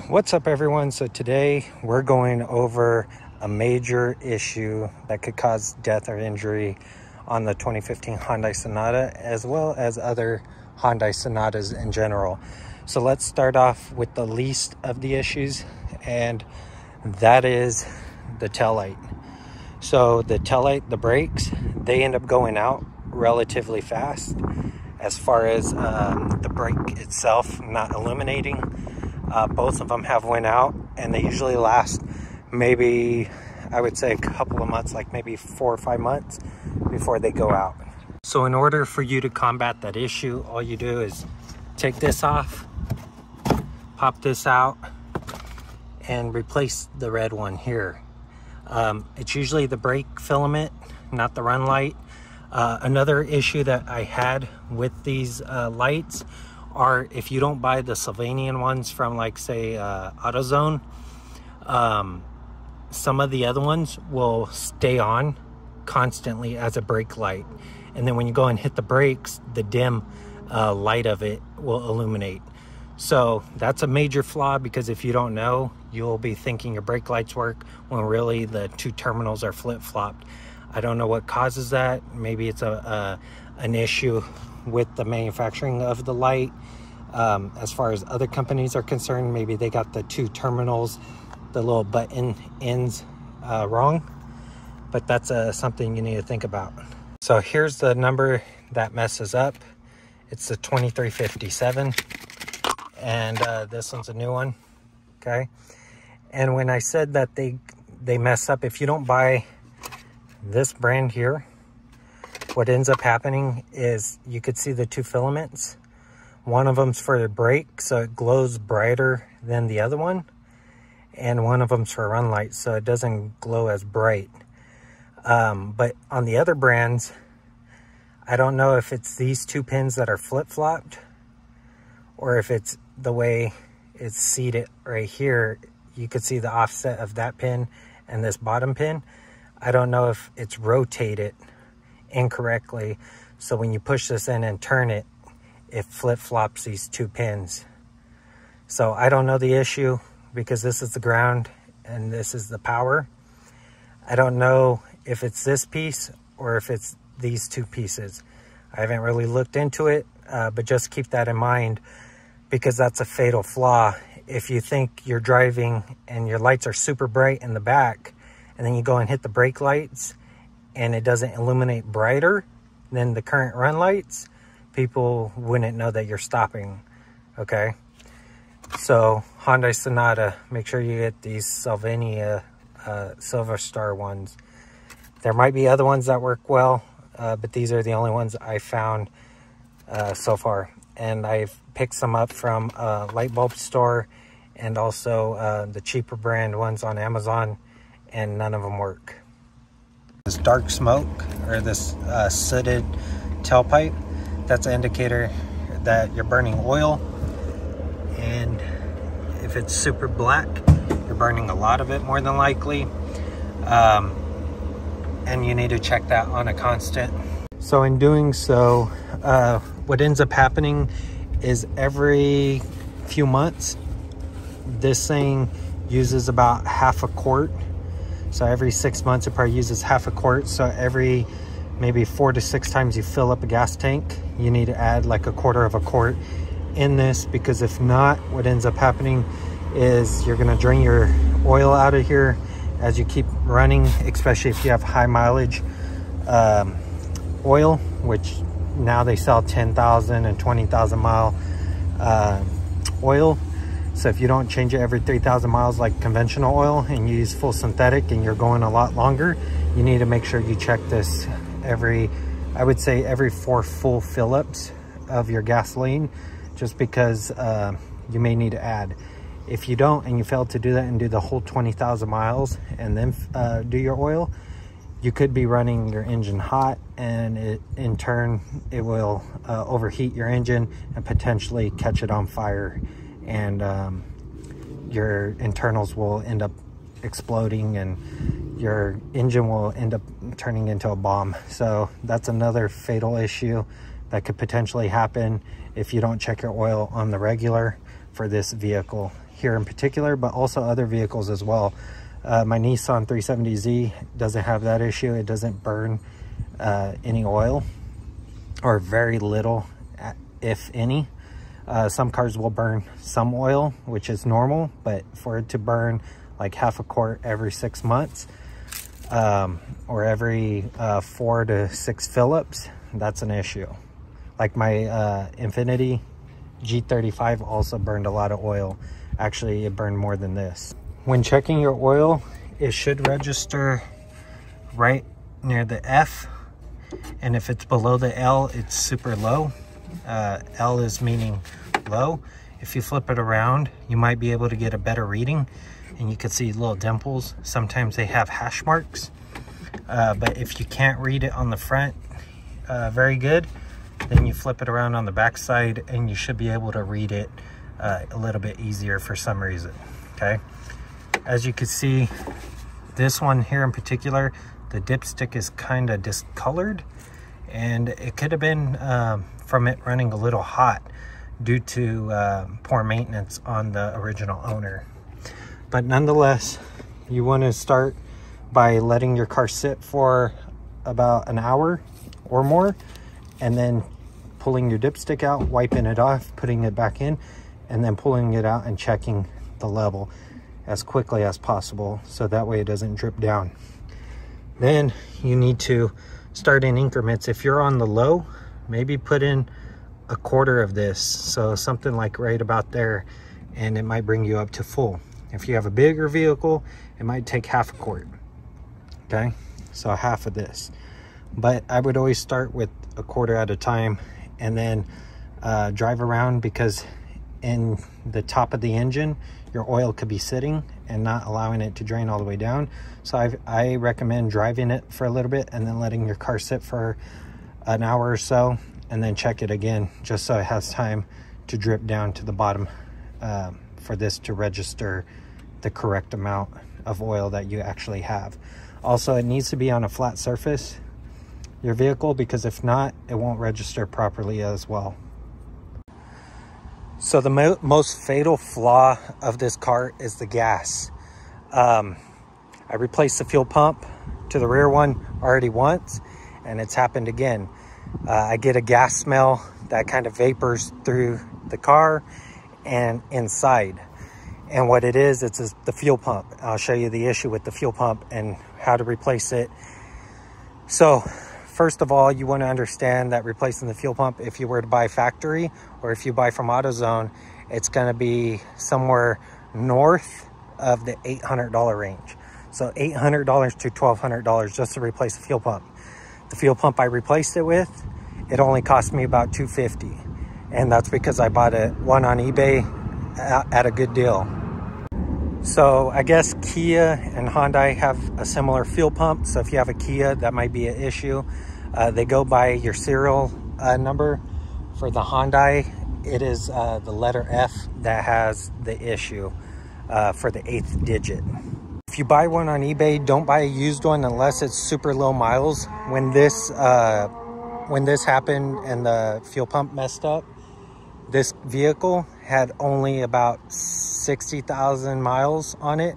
What's up, everyone? So today we're going over a major issue that could cause death or injury on the 2015 Hyundai Sonata, as well as other Hyundai Sonatas in general. So let's start off with the least of the issues, and that is the taillight. So the taillight, the brakes, they end up going out relatively fast as far as the brake itself not illuminating. Both of them have went out, and they usually last maybe, I would say, a couple of months, like maybe 4 or 5 months before they go out. So in order for you to combat that issue, all you do is take this off, pop this out, and replace the red one here. It's usually the brake filament, not the run light. Another issue that I had with these lights are, if you don't buy the Sylvanian ones from, like, say, AutoZone, some of the other ones will stay on constantly as a brake light, and then when you go and hit the brakes, the dim light of it will illuminate. So that's a major flaw, because if you don't know, you'll be thinking your brake lights work when really the two terminals are flip-flopped. I don't know what causes that. Maybe it's an issue with the manufacturing of the light. As far as other companies are concerned, maybe they got the two terminals, the little button ends, wrong. But that's something you need to think about. So here's the number that messes up. It's the 2357, and this one's a new one. Okay, and when I said that they mess up, if you don't buy this brand here, what ends up happening is you could see the two filaments. One of them's for the brake, so it glows brighter than the other one, and one of them's for run light, so it doesn't glow as bright. But on the other brands, I don't know if it's these two pins that are flip-flopped, or if it's the way it's seated right here. You could see the offset of that pin and this bottom pin. I don't know if it's rotated incorrectly, so when you push this in and turn it, it flip-flops these two pins. So I don't know the issue, because this is the ground and this is the power. I don't know if it's this piece or if it's these two pieces. I haven't really looked into it, but just keep that in mind, because that's a fatal flaw. If you think you're driving and your lights are super bright in the back, and then you go and hit the brake lights and it doesn't illuminate brighter than the current run lights, people wouldn't know that you're stopping. Okay, so Hyundai Sonata, make sure you get these Sylvania Silver Star ones. There might be other ones that work well, but these are the only ones I found so far. And I've picked some up from a light bulb store, and also the cheaper brand ones on Amazon, and none of them work. This dark smoke, or this sooted tailpipe, that's an indicator that you're burning oil. And if it's super black, you're burning a lot of it, more than likely. And you need to check that on a constant. So in doing so, what ends up happening is every few months, this thing uses about half a quart. So every 6 months, it probably uses half a quart. So every maybe 4 to 6 times you fill up a gas tank, you need to add like a quarter of a quart in this, because if not, what ends up happening is you're going to drain your oil out of here as you keep running, especially if you have high mileage oil, which now they sell 10,000 and 20,000 mile oil. So if you don't change it every 3,000 miles like conventional oil, and you use full synthetic and you're going a lot longer, you need to make sure you check this every, I would say every 4 full fill-ups of your gasoline, just because you may need to add. If you don't, and you fail to do that and do the whole 20,000 miles and then do your oil, you could be running your engine hot, and in turn it will overheat your engine and potentially catch it on fire, and your internals will end up exploding, and your engine will end up turning into a bomb. So that's another fatal issue that could potentially happen if you don't check your oil on the regular for this vehicle here in particular, but also other vehicles as well. My Nissan 370Z doesn't have that issue. It doesn't burn any oil, or very little, if any. Some cars will burn some oil, which is normal, but for it to burn like half a quart every 6 months, or every 4 to 6 fill-ups, that's an issue. Like my Infiniti G35 also burned a lot of oil. Actually, it burned more than this. When checking your oil, it should register right near the F, and if it's below the L, it's super low. L is meaning low. If you flip it around, you might be able to get a better reading, and you can see little dimples. Sometimes they have hash marks, but if you can't read it on the front very good, then you flip it around on the back side and you should be able to read it a little bit easier for some reason. Okay, as you can see, this one here in particular, the dipstick is kind of discolored, and it could have been from it running a little hot due to poor maintenance on the original owner. But nonetheless, you want to start by letting your car sit for about an hour or more, and then pulling your dipstick out, wiping it off, putting it back in, and then pulling it out and checking the level as quickly as possible, so that way it doesn't drip down. Then you need to start in increments. If you're on the low, maybe put in a quarter of this, so something like right about there, and it might bring you up to full. If you have a bigger vehicle, it might take half a quart. Okay, so half of this. But I would always start with a quarter at a time, and then drive around, because in the top of the engine, your oil could be sitting and not allowing it to drain all the way down. So I recommend driving it for a little bit and then letting your car sit for an hour or so, and then check it again, just so it has time to drip down to the bottom, for this to register the correct amount of oil that you actually have. Also, it needs to be on a flat surface, your vehicle, because if not, it won't register properly as well. So the most fatal flaw of this car is the gas. I replaced the fuel pump to the rear one already once, and it's happened again. I get a gas smell that kind of vapors through the car and inside. And what it is, it's the fuel pump. I'll show you the issue with the fuel pump and how to replace it. So first of all, you want to understand that replacing the fuel pump, if you were to buy factory or if you buy from AutoZone, it's going to be somewhere north of the $800 range. So $800 to $1,200 just to replace the fuel pump. The fuel pump I replaced it with, it only cost me about $250, and that's because I bought one on eBay at a good deal. So I guess Kia and Hyundai have a similar fuel pump. So if you have a Kia, that might be an issue. They go by your serial number. For the Hyundai, it is the letter F that has the issue for the 8th digit. If you buy one on eBay, don't buy a used one unless it's super low miles. When this happened and the fuel pump messed up, this vehicle had only about 60,000 miles on it.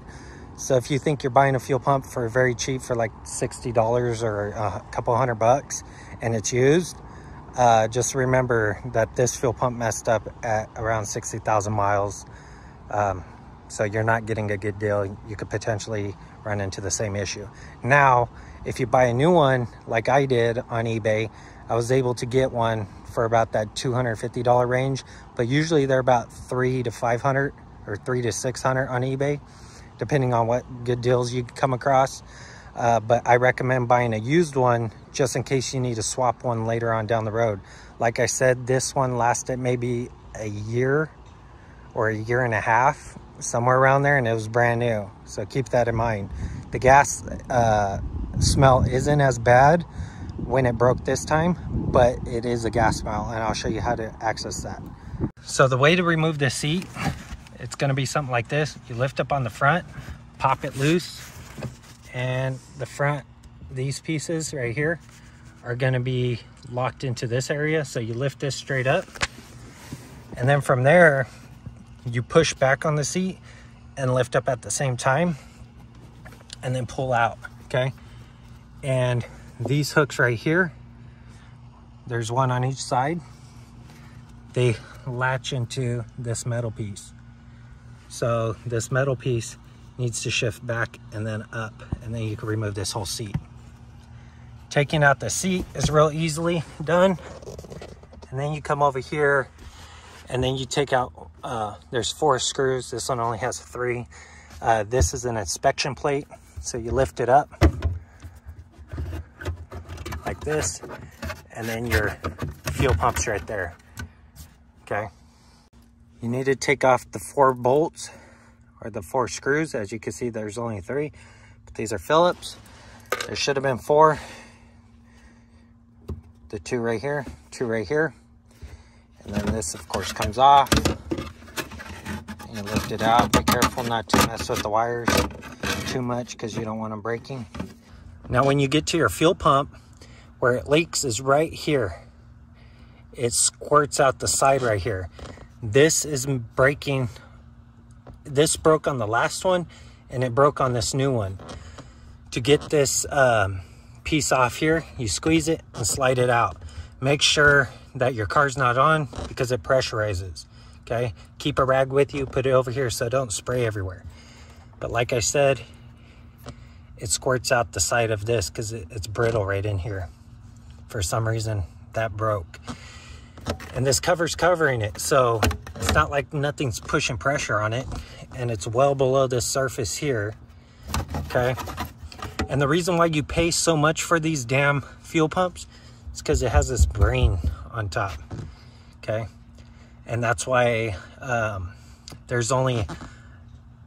So if you think you're buying a fuel pump for very cheap, for like $60 or a couple $100, and it's used, just remember that this fuel pump messed up at around 60,000 miles. So you're not getting a good deal. You could potentially run into the same issue. Now, if you buy a new one, like I did on eBay, I was able to get one for about that $250 range, but usually they're about $300 to $500 or $300 to $600 on eBay, depending on what good deals you come across. But I recommend buying a used one just in case you need to swap one later on down the road. Like I said, this one lasted maybe a year or a year and a half, somewhere around there, and it was brand new. So keep that in mind. The gas smell isn't as bad when it broke this time, but it is a gas smell, and I'll show you how to access that. So the way to remove this seat, it's going to be something like this. You lift up on the front, pop it loose, and the front, these pieces right here are going to be locked into this area. So you lift this straight up, and then from there you push back on the seat and lift up at the same time, and then pull out, okay? And these hooks right here, there's one on each side. They latch into this metal piece. So this metal piece needs to shift back and then up, and then you can remove this whole seat. Taking out the seat is real easily done. And then you come over here and then you take out, there's 4 screws. This one only has 3. This is an inspection plate. So you lift it up like this, and then your fuel pump's right there, okay? You need to take off the 4 bolts or the 4 screws. As you can see, there's only 3, but these are Phillips. There should have been 4. The 2 right here, 2 right here. And then this, of course, comes off. And you lift it out. Be careful not to mess with the wires too much because you don't want them breaking. Now, when you get to your fuel pump, where it leaks is right here. It squirts out the side right here. This is breaking. This broke on the last one, and it broke on this new one. To get this piece off here, you squeeze it and slide it out. Make sure that your car's not on because it pressurizes, okay? Keep a rag with you, put it over here so it don't spray everywhere. But like I said, it squirts out the side of this because it's brittle right in here. For some reason, that broke. And this cover's covering it, so it's not like nothing's pushing pressure on it, and it's well below this surface here, okay? And the reason why you pay so much for these damn fuel pumps is because it has this brain on top, okay? And that's why there's only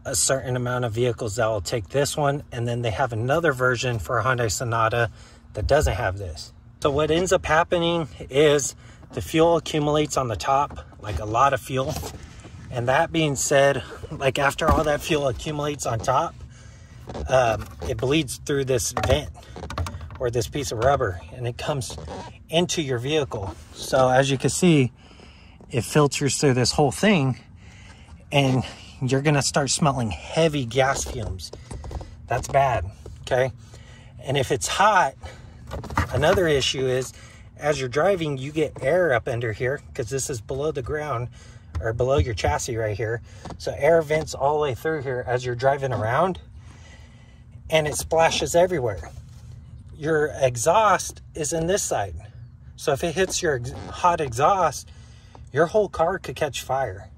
a certain amount of vehicles that will take this one, and then they have another version for a Hyundai Sonata that doesn't have this. So what ends up happening is the fuel accumulates on the top, like a lot of fuel. And that being said, like after all that fuel accumulates on top, it bleeds through this vent or this piece of rubber, and it comes into your vehicle. So as you can see, it filters through this whole thing, and you're gonna start smelling heavy gas fumes. That's bad, okay? And if it's hot, another issue is as you're driving, you get air up under here because this is below the ground or below your chassis right here. So air vents all the way through here as you're driving around, and it splashes everywhere. Your exhaust is in this side. So if it hits your hot exhaust, your whole car could catch fire.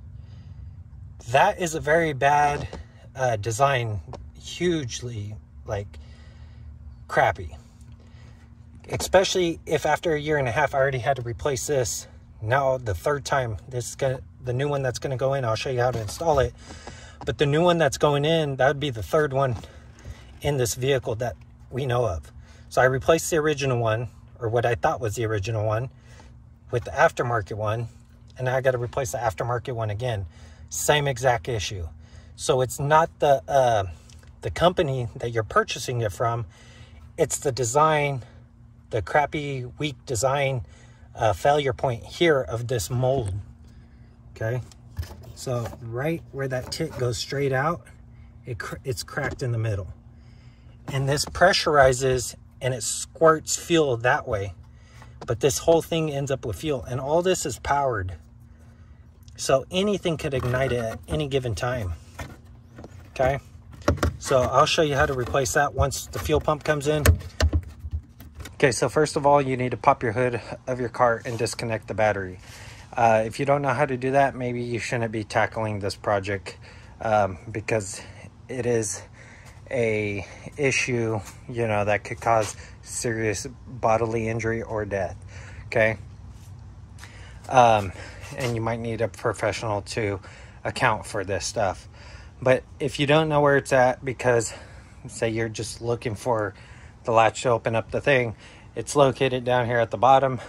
That is a very bad design, hugely like crappy. Especially if after a year and a half I already had to replace this. Now the 3rd time, the new one that's gonna go in, I'll show you how to install it. But the new one that's going in, that would be the 3rd one in this vehicle that we know of. So I replaced the original one, or what I thought was the original one, with the aftermarket one, and now I got to replace the aftermarket one again. Same exact issue. So it's not the company that you're purchasing it from, it's the design, the crappy, weak design failure point here of this mold, okay? So right where that tit goes straight out, it's cracked in the middle. And this pressurizes and it squirts fuel that way. But this whole thing ends up with fuel, and all this is powered. So anything could ignite it at any given time, okay? So I'll show you how to replace that once the fuel pump comes in. Okay, so first of all, you need to pop your hood of your car and disconnect the battery. If you don't know how to do that, maybe you shouldn't be tackling this project because it is a issue, you know, that could cause serious bodily injury or death, okay? And you might need a professional to account for this stuff. But if you don't know where it's at, because say you're just looking for the latch to open up the thing, it's located down here at the bottom,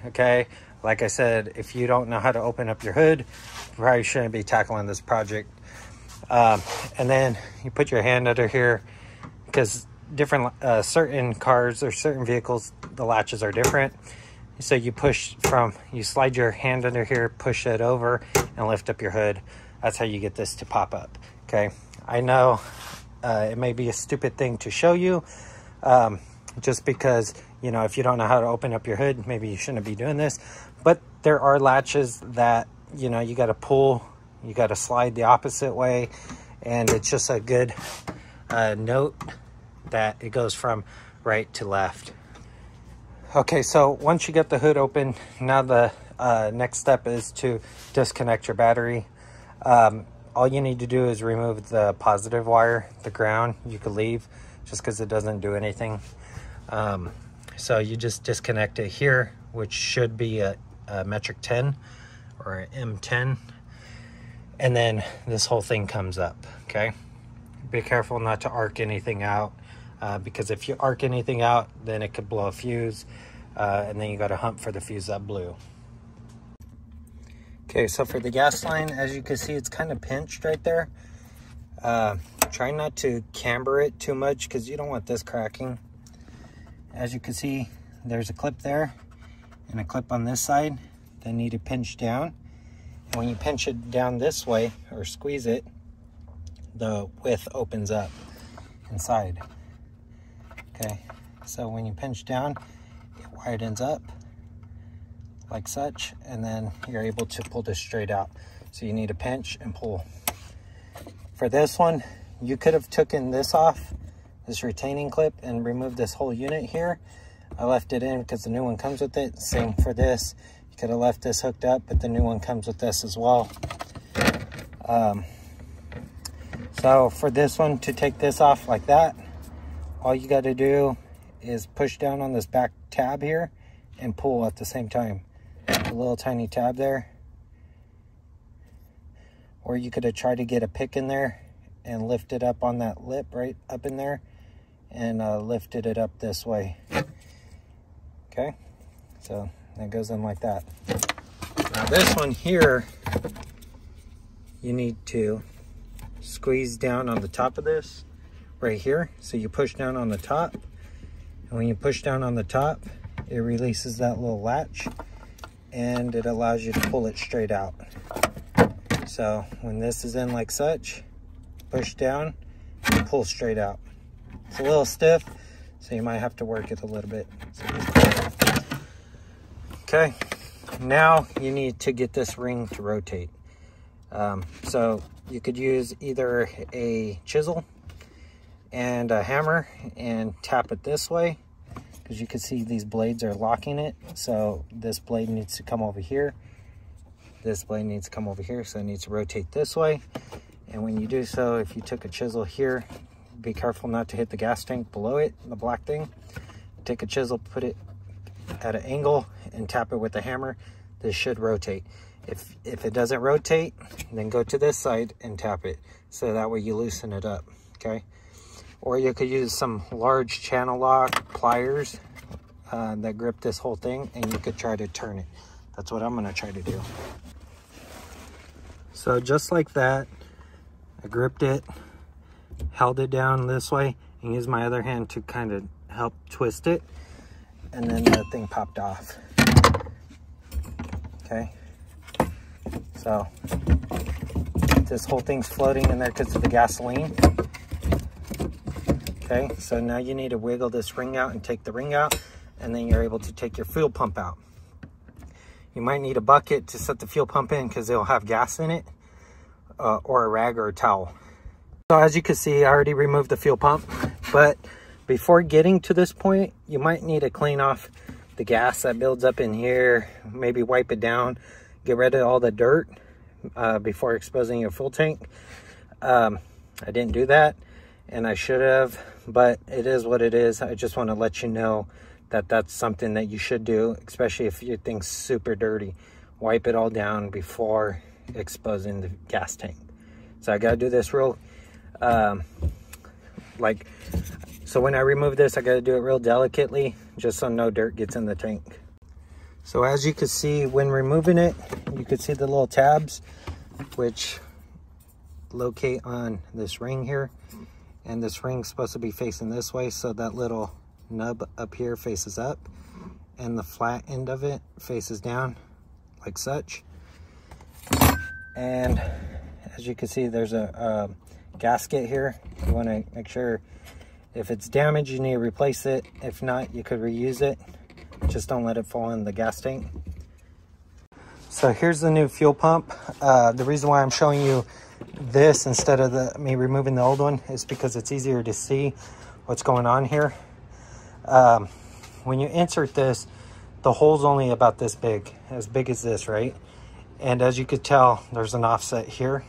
okay? Like I said, if you don't know how to open up your hood, you probably shouldn't be tackling this project. And then you put your hand under here, because different certain cars or certain vehicles, the latches are different. So you slide your hand under here, push it over, and lift up your hood. That's how you get this to pop up. Okay, I know it may be a stupid thing to show you, just because, you know, if you don't know how to open up your hood, maybe you shouldn't be doing this. But there are latches that, you know, you got to pull, you got to slide the opposite way, and it's just a good note that it goes from right to left. Okay, so once you get the hood open, now the next step is to disconnect your battery. All you need to do is remove the positive wire, the ground you could leave, just because it doesn't do anything. So you just disconnect it here, which should be a metric 10 or an M10, and then this whole thing comes up. Okay, be careful not to arc anything out, because if you arc anything out, then it could blow a fuse, and then you got to hunt for the fuse that blew. Okay, so for the gas line, as you can see, it's kind of pinched right there. Try not to camber it too much because you don't want this cracking. As you can see, there's a clip there and a clip on this side that need to pinch down. And when you pinch it down this way or squeeze it, the width opens up inside. Okay, so when you pinch down, it widens up like such, and then you're able to pull this straight out. So you need to pinch and pull. For this one, you could have taken this off, this retaining clip, and removed this whole unit here. I left it in because the new one comes with it. Same for this. You could have left this hooked up, but the new one comes with this as well. So for this one, to take this off like that, all you got to do is push down on this back tab here and pull at the same time. A little tiny tab there. Or you could have tried to get a pick in there and lift it up on that lip right up in there, and lifted it up this way. Okay, so that goes in like that. Now this one here, you need to squeeze down on the top of this right here. So you push down on the top, and when you push down on the top, it releases that little latch, and it allows you to pull it straight out. So when this is in like such, push down and pull straight out. It's a little stiff, so you might have to work it a little bit. Okay, now you need to get this ring to rotate. So you could use either a chisel and a hammer and tap it this way, because you can see these blades are locking it. So this blade needs to come over here. This blade needs to come over here, so it needs to rotate this way. And when you do so, if you took a chisel here, be careful not to hit the gas tank below it, the black thing. Take a chisel, put it at an angle, and tap it with a hammer. This should rotate. If it doesn't rotate, then go to this side and tap it, so that way you loosen it up, okay? Or you could use some large channel lock pliers that grip this whole thing, and you could try to turn it. That's what I'm gonna try to do. So just like that, I gripped it, held it down this way, and used my other hand to kind of help twist it, and then the thing popped off. Okay, so this whole thing's floating in there because of the gasoline. Okay, so now you need to wiggle this ring out and take the ring out, and then you're able to take your fuel pump out. You might need a bucket to set the fuel pump in because it'll have gas in it, or a rag or a towel. So as you can see, I already removed the fuel pump, but before getting to this point, you might need to clean off the gas that builds up in here, maybe wipe it down, get rid of all the dirt before exposing your fuel tank. I didn't do that, and I should have, but it is what it is. I just want to let you know that that's something that you should do, especially if your thing's super dirty. Wipe it all down before exposing the gas tank. So I gotta do this real, so when I remove this, I gotta do it real delicately, just so no dirt gets in the tank. So as you can see, when removing it, you can see the little tabs, which locate on this ring here. And this ring's supposed to be facing this way, so that little nub up here faces up, and the flat end of it faces down like such. And as you can see, there's a gasket here. You want to make sure if it's damaged, you need to replace it. If not, you could reuse it. Just don't let it fall in the gas tank. So here's the new fuel pump. The reason why I'm showing you this instead of me removing the old one is because it's easier to see what's going on here. When you insert this, the hole's only about this big as this, right? And as you could tell, there's an offset here.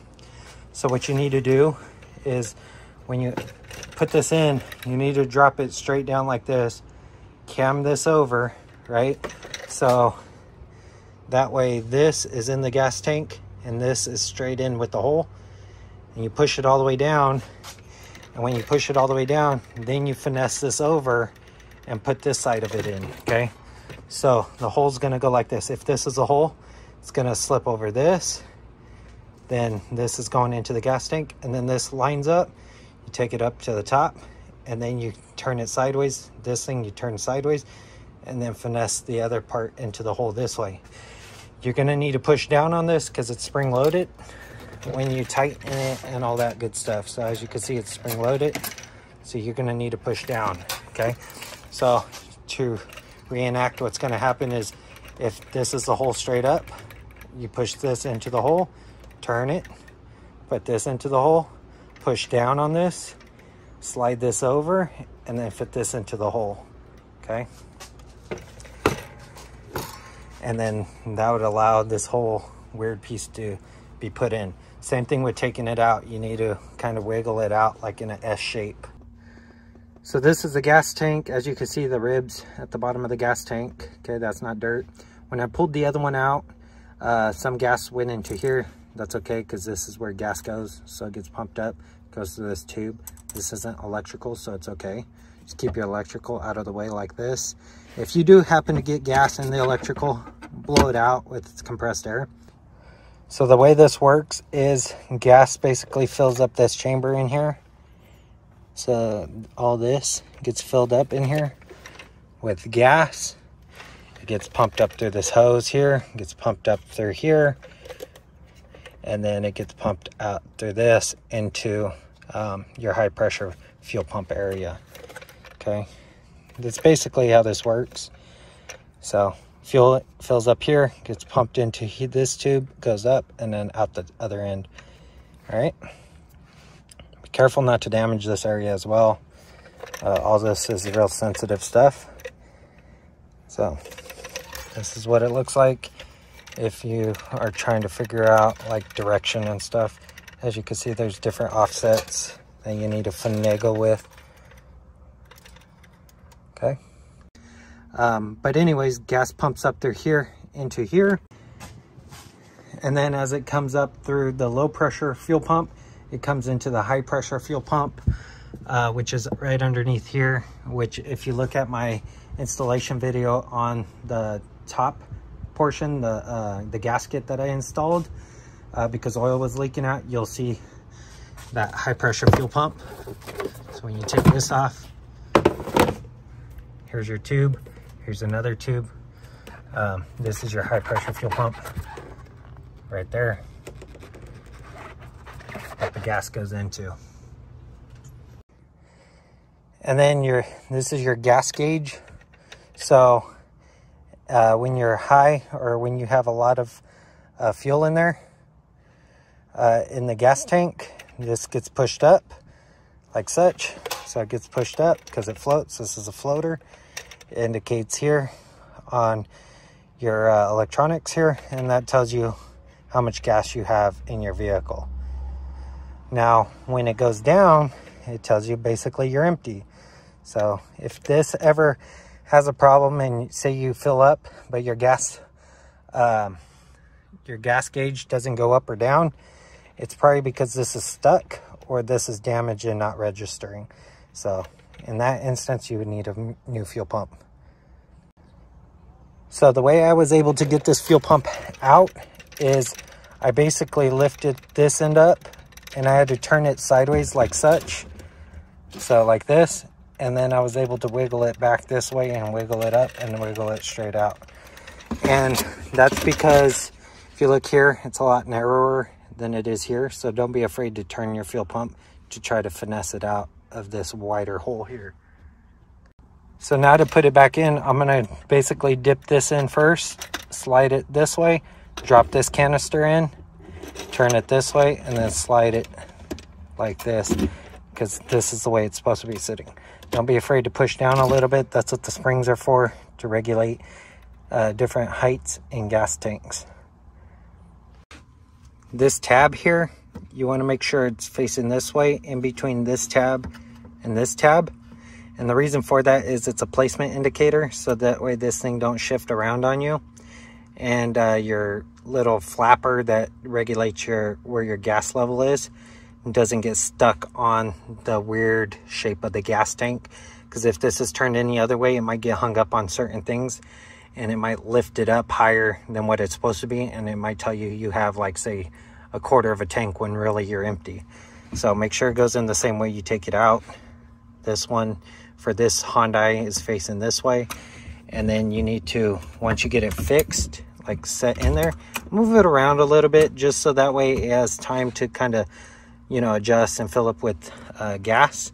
So what you need to do is when you put this in, you need to drop it straight down like this, cam this over, right? So that way this is in the gas tank and this is straight in with the hole. And you push it all the way down. And when you push it all the way down, then you finesse this over and put this side of it in, okay? So the hole's gonna go like this. If this is a hole, it's gonna slip over this. Then this is going into the gas tank, and then this lines up. You take it up to the top, and then you turn it sideways. This thing you turn sideways, and then finesse the other part into the hole this way. You're gonna need to push down on this because it's spring loaded when you tighten it and all that good stuff. So as you can see, it's spring loaded. So you're gonna need to push down, okay? So to reenact what's gonna happen is if this is the hole straight up, you push this into the hole, turn it, put this into the hole, push down on this, slide this over, and then fit this into the hole, okay? And then that would allow this whole weird piece to be put in. Same thing with taking it out. You need to kind of wiggle it out like in an S shape. So this is the gas tank. As you can see, the ribs at the bottom of the gas tank. Okay, that's not dirt. When I pulled the other one out, some gas went into here. That's okay, because this is where gas goes. So it gets pumped up, goes to this tube. This isn't electrical, so it's okay. Just keep your electrical out of the way like this. If you do happen to get gas in the electrical, blow it out with compressed air. So the way this works is gas basically fills up this chamber in here. So all this gets filled up in here with gas. It gets pumped up through this hose here, gets pumped up through here, and then it gets pumped out through this into your high pressure fuel pump area. Okay, that's basically how this works. So fuel fills up here, gets pumped into this tube, goes up, and then out the other end. All right, be careful not to damage this area as well. All this is real sensitive stuff. So this is what it looks like if you are trying to figure out like direction and stuff. As you can see, there's different offsets that you need to finagle with. Okay. But anyways, gas pumps up through here into here. And then as it comes up through the low pressure fuel pump, it comes into the high pressure fuel pump, which is right underneath here, which if you look at my installation video on the top portion, the gasket that I installed, because oil was leaking out, you'll see that high pressure fuel pump. So when you take this off, here's your tube, here's another tube. This is your high pressure fuel pump right there that the gas goes into. And then this is your gas gauge. So when you're high, or when you have a lot of fuel in there, in the gas tank, this gets pushed up like such. So it gets pushed up because it floats. This is a floater. It indicates here on your electronics here, and that tells you how much gas you have in your vehicle. Now, when it goes down, it tells you basically you're empty. So if this ever has a problem and say you fill up, but your gas gauge doesn't go up or down, it's probably because this is stuck or this is damaged and not registering. So in that instance, you would need a new fuel pump. So the way I was able to get this fuel pump out is I basically lifted this end up and I had to turn it sideways like such. So like this, and then I was able to wiggle it back this way and wiggle it up and wiggle it straight out. And that's because if you look here, it's a lot narrower than it is here. So don't be afraid to turn your fuel pump to try to finesse it out of this wider hole here. So now to put it back in, I'm gonna basically dip this in first, slide it this way, drop this canister in, turn it this way, and then slide it like this, because this is the way it's supposed to be sitting. Don't be afraid to push down a little bit. That's what the springs are for, to regulate different heights in gas tanks. This tab here, you want to make sure it's facing this way, in between this tab and this tab. And the reason for that is it's a placement indicator, so that way this thing don't shift around on you. And your little flapper that regulates where your gas level is doesn't get stuck on the weird shape of the gas tank. Because if this is turned any other way, it might get hung up on certain things, and it might lift it up higher than what it's supposed to be, and it might tell you you have, like, say, a quarter of a tank when really you're empty. So make sure it goes in the same way you take it out. This one for this Hyundai is facing this way, and then you need to, once you get it fixed, like set in there, move it around a little bit, just so that way it has time to kind of, you know, adjust and fill up with gas.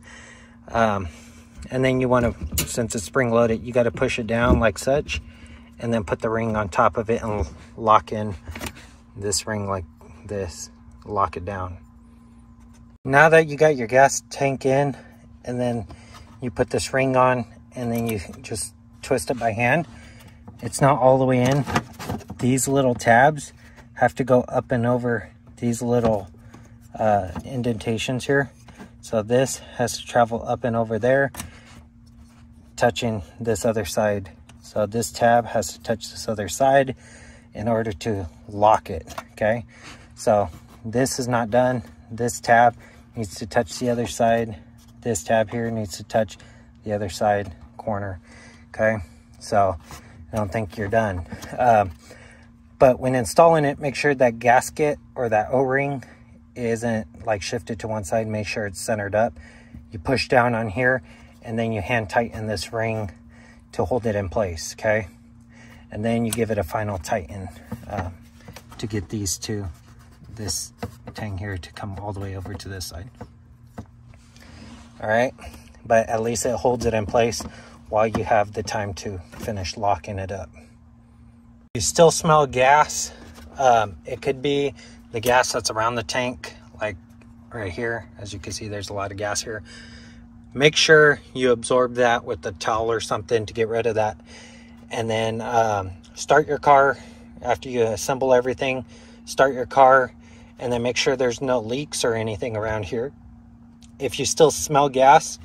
And then you want to, since it's spring loaded, you got to push it down like such, and then put the ring on top of it and lock in this ring like this, lock it down. Now that you got your gas tank in, and then you put this ring on, and then you just twist it by hand. It's not all the way in. These little tabs have to go up and over these little indentations here. So this has to travel up and over there, touching this other side. So this tab has to touch this other side in order to lock it, okay? So this is not done. This tab needs to touch the other side. This tab here needs to touch the other side corner, okay? So I don't think you're done. But when installing it, make sure that gasket or that O-ring isn't like shifted to one side. Make sure it's centered up. You push down on here, and then you hand tighten this ring to hold it in place, okay? And then you give it a final tighten to get these two, this tang here, to come all the way over to this side. All right, but at least it holds it in place while you have the time to finish locking it up. You still smell gas. It could be the gas that's around the tank, like right here. As you can see, there's a lot of gas here. Make sure you absorb that with a towel or something to get rid of that. And then start your car after you assemble everything. Start your car, and then make sure there's no leaks or anything around here. If you still smell gas,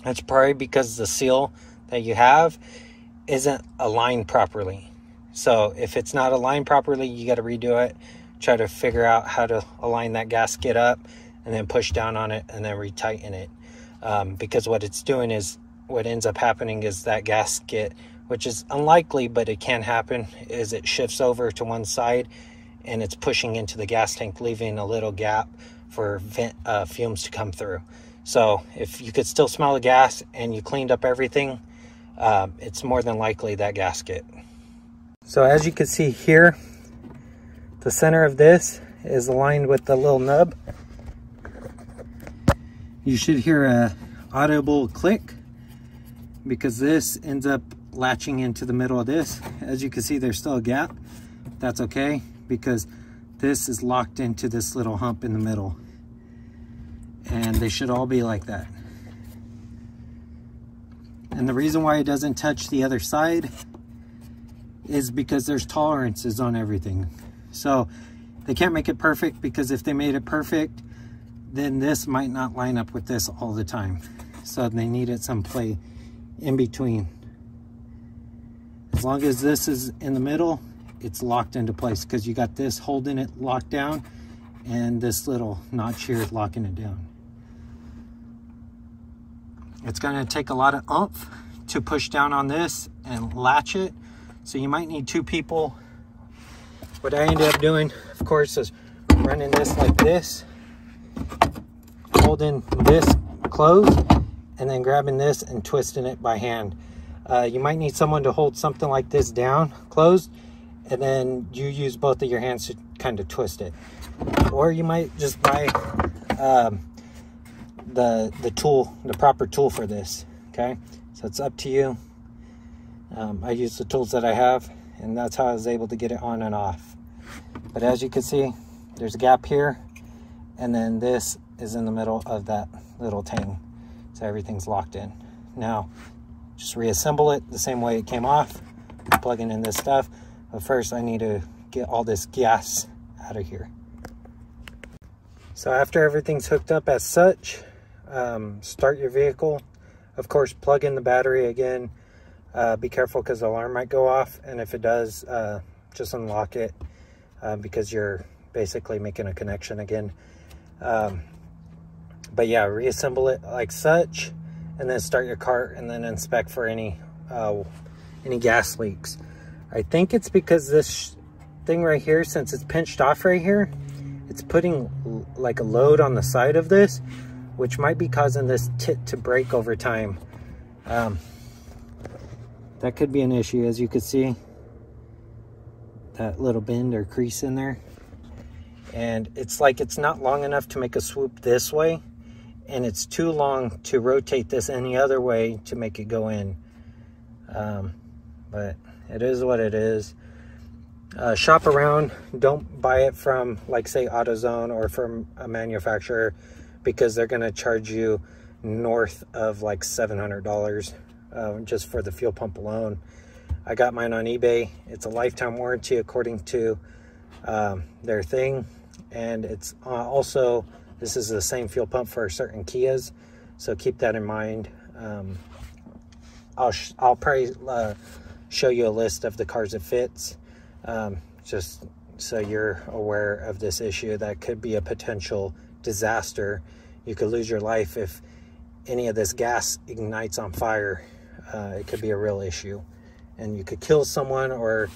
that's probably because the seal that you have isn't aligned properly. So if it's not aligned properly, you got to redo it. Try to figure out how to align that gasket up, and then push down on it, and then retighten it. Because what it's doing is, what ends up happening is that gasket, which is unlikely, but it can happen, is it shifts over to one side, and it's pushing into the gas tank, leaving a little gap for fumes to come through. So if you could still smell the gas and you cleaned up everything, it's more than likely that gasket. So as you can see here, the center of this is aligned with the little nub. You should hear a audible click, because this ends up latching into the middle of this. As you can see, there's still a gap. That's okay, because this is locked into this little hump in the middle, and they should all be like that. And the reason why it doesn't touch the other side is because there's tolerances on everything. So they can't make it perfect, because if they made it perfect, then this might not line up with this all the time. So they needed some play in between. As long as this is in the middle, it's locked into place, because you got this holding it locked down, and this little notch here is locking it down. It's going to take a lot of oomph to push down on this and latch it, so you might need two people. What I ended up doing, of course, is running this like this, holding this closed, and then grabbing this and twisting it by hand. You might need someone to hold something like this down, closed, and then you use both of your hands to kind of twist it. or you might just buy the tool, the proper tool for this. Okay, so it's up to you. I use the tools that I have, and that's how I was able to get it on and off. But as you can see, there's a gap here, and then this is in the middle of that little tang, so everything's locked in. Now just reassemble it the same way it came off, plugging in this stuff. But first I need to get all this gas out of here. So after everything's hooked up as such, start your vehicle. Of course, plug in the battery again. Be careful because the alarm might go off, and if it does, just unlock it because you're basically making a connection again. But yeah, reassemble it like such, and then start your car, and then inspect for any gas leaks. I think it's because this thing right here, since it's pinched off right here, it's putting like a load on the side of this, which might be causing this tit to break over time. That could be an issue. As you can see, that little bend or crease in there, and it's like it's not long enough to make a swoop this way, and it's too long to rotate this any other way to make it go in. But it is what it is. Shop around. Don't buy it from, like, say, AutoZone or from a manufacturer, because they're going to charge you north of like $700 just for the fuel pump alone. I got mine on eBay. It's a lifetime warranty according to their thing, and it's also, this is the same fuel pump for certain Kias, so keep that in mind. I'll probably show you a list of the cars it fits, just so you're aware of this issue. That could be a potential disaster. You could lose your life if any of this gas ignites on fire. It could be a real issue, and you could kill someone, or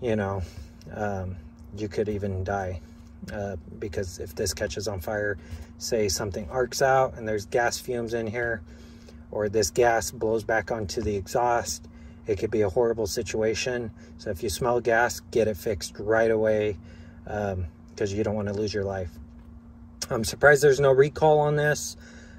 you know, you could even die, because if this catches on fire, say something arcs out and there's gas fumes in here, or this gas blows back onto the exhaust, it could be a horrible situation. So if you smell gas, get it fixed right away, because you don't want to lose your life. I'm surprised there's no recall on this.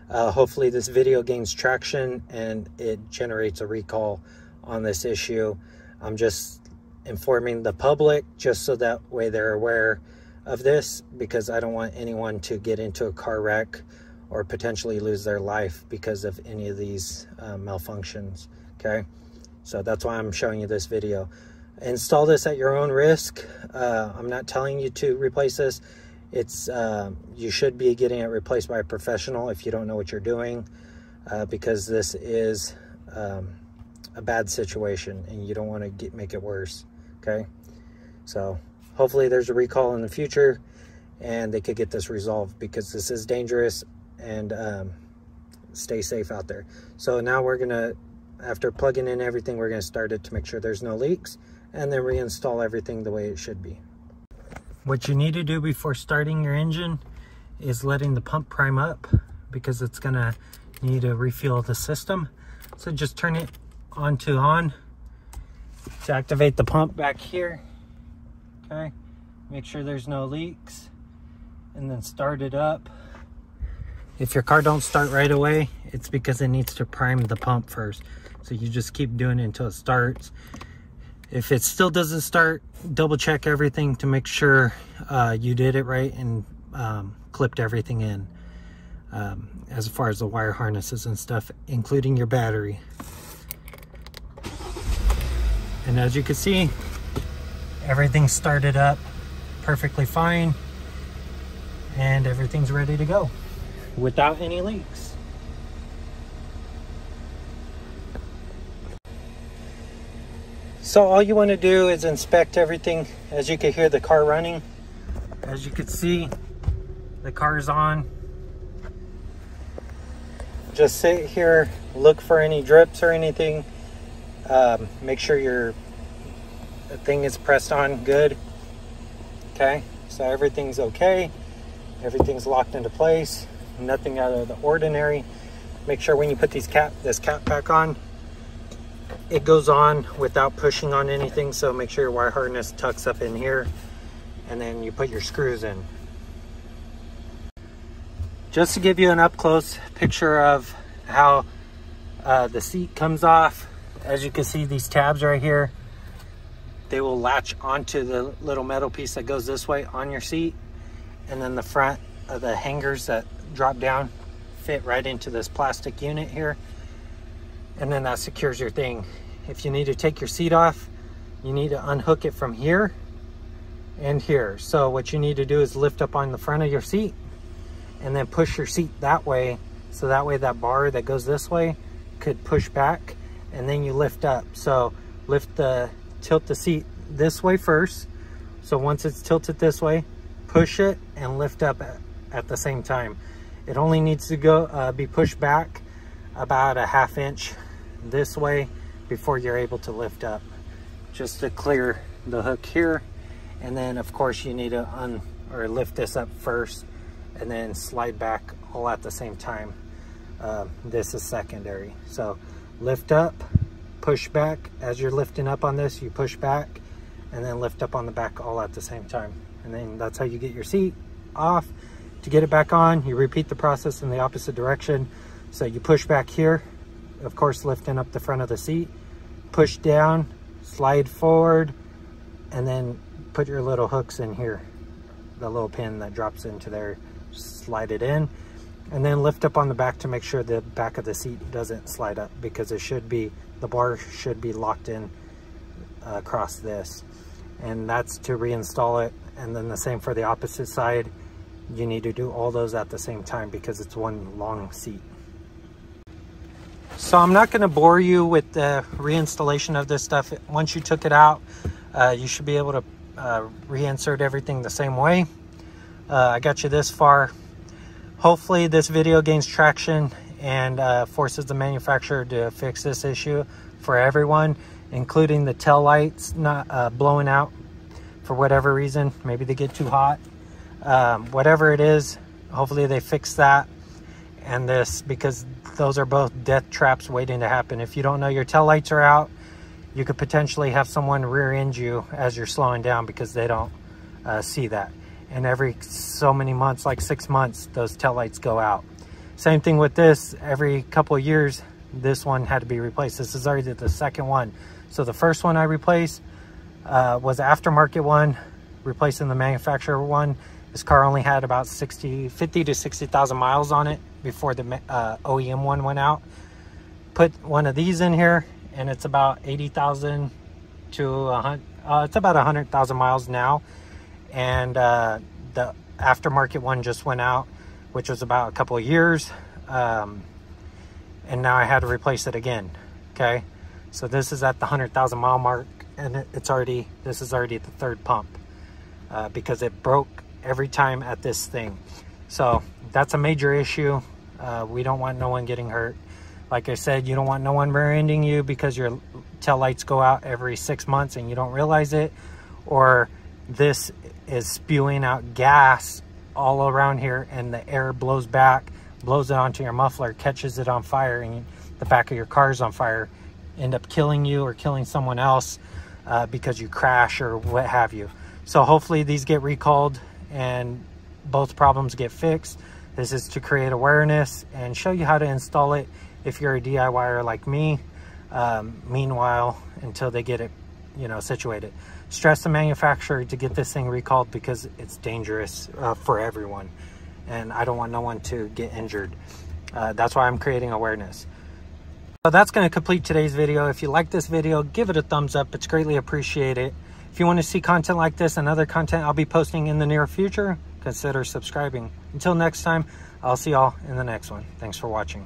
Hopefully this video gains traction and it generates a recall on this issue. I'm just informing the public just so that way they're aware of this, because I don't want anyone to get into a car wreck or potentially lose their life because of any of these malfunctions. Okay, so that's why I'm showing you this video. Install this at your own risk. I'm not telling you to replace this. It's you should be getting it replaced by a professional if you don't know what you're doing, because this is a bad situation and you don't want to make it worse. Okay, so hopefully there's a recall in the future and they could get this resolved, because this is dangerous, and stay safe out there. So now we're gonna, after plugging in everything, we're gonna start it to make sure there's no leaks, and then reinstall everything the way it should be. What you need to do before starting your engine is letting the pump prime up, because it's gonna need to refuel the system. So just turn it on to activate the pump back here. Okay, make sure there's no leaks, and then start it up. If your car don't start right away, it's because it needs to prime the pump first. So you just keep doing it until it starts. If it still doesn't start, double check everything to make sure you did it right and clipped everything in, as far as the wire harnesses and stuff, including your battery. And as you can see, everything started up perfectly fine, and everything's ready to go without any leaks. So all you want to do is inspect everything. As you can hear the car running, as you can see, the car's on. Just sit here, look for any drips or anything. Make sure your thing is pressed on good. Okay, so everything's okay. Everything's locked into place. Nothing out of the ordinary. Make sure when you put this cap back on, it goes on without pushing on anything. So make sure your wire harness tucks up in here, and then you put your screws in. just to give you an up-close picture of how the seat comes off. As you can see, these tabs right here, they will latch onto the little metal piece that goes this way on your seat, and then the front of the hangers that drop down fit right into this plastic unit here, and then that secures your thing. If you need to take your seat off, you need to unhook it from here and here. So what you need to do is lift up on the front of your seat and then push your seat that way, so that way that bar that goes this way could push back, and then you lift up. So tilt the seat this way first. So once it's tilted this way, push it and lift up at the same time. It only needs to be pushed back about a ½ inch this way before you're able to lift up, just to clear the hook here. And then of course you need to lift this up first and then slide back all at the same time. This is secondary. So lift up, push back. As you're lifting up on this, you push back and then lift up on the back all at the same time. And then that's how you get your seat off. To get it back on, you repeat the process in the opposite direction. So you push back here, of course lifting up the front of the seat, push down, slide forward, and then put your little hooks in here, the little pin that drops into there, slide it in, and then lift up on the back to make sure the back of the seat doesn't slide up, because the bar should be locked in across this. And that's to reinstall it. And then the same for the opposite side. You need to do all those at the same time because it's one long seat. So I'm not going to bore you with the reinstallation of this stuff. Once you took it out, you should be able to reinsert everything the same way. I got you this far. Hopefully this video gains traction and forces the manufacturer to fix this issue for everyone, including the tail lights not blowing out for whatever reason. Maybe they get too hot. Whatever it is, hopefully they fix that and this, because those are both death traps waiting to happen. If you don't know your tail lights are out, you could potentially have someone rear end you as you're slowing down because they don't see that. And every so many months, like 6 months, those tail lights go out. Same thing with this. Every couple of years, this one had to be replaced. This is already the second one. So the first one I replaced was an aftermarket one, replacing the manufacturer one. This car only had about 50 to 60,000 miles on it before the OEM one went out. Put one of these in here, and it's about 80,000 to 100. It's about 100,000 miles now. And the aftermarket one just went out, which was about a couple of years. And now I had to replace it again. Okay, so this is at the 100,000 mile mark, and this is already the third pump because it broke every time at this thing. So that's a major issue. We don't want no one getting hurt. Like I said, you don't want no one rear-ending you because your tail lights go out every 6 months and you don't realize it, or this is spewing out gas all around here and the air blows back, blows it onto your muffler, catches it on fire, and the back of your car is on fire, end up killing you or killing someone else because you crash or what have you. So hopefully these get recalled and both problems get fixed. This is to create awareness and show you how to install it if you're a DIYer like me. Meanwhile, until they get it, situated. Stress the manufacturer to get this thing recalled because it's dangerous for everyone, and I don't want no one to get injured. That's why I'm creating awareness. So that's going to complete today's video. If you like this video, give it a thumbs up. It's greatly appreciated. If you want to see content like this and other content I'll be posting in the near future, consider subscribing. Until next time, I'll see y'all in the next one. Thanks for watching.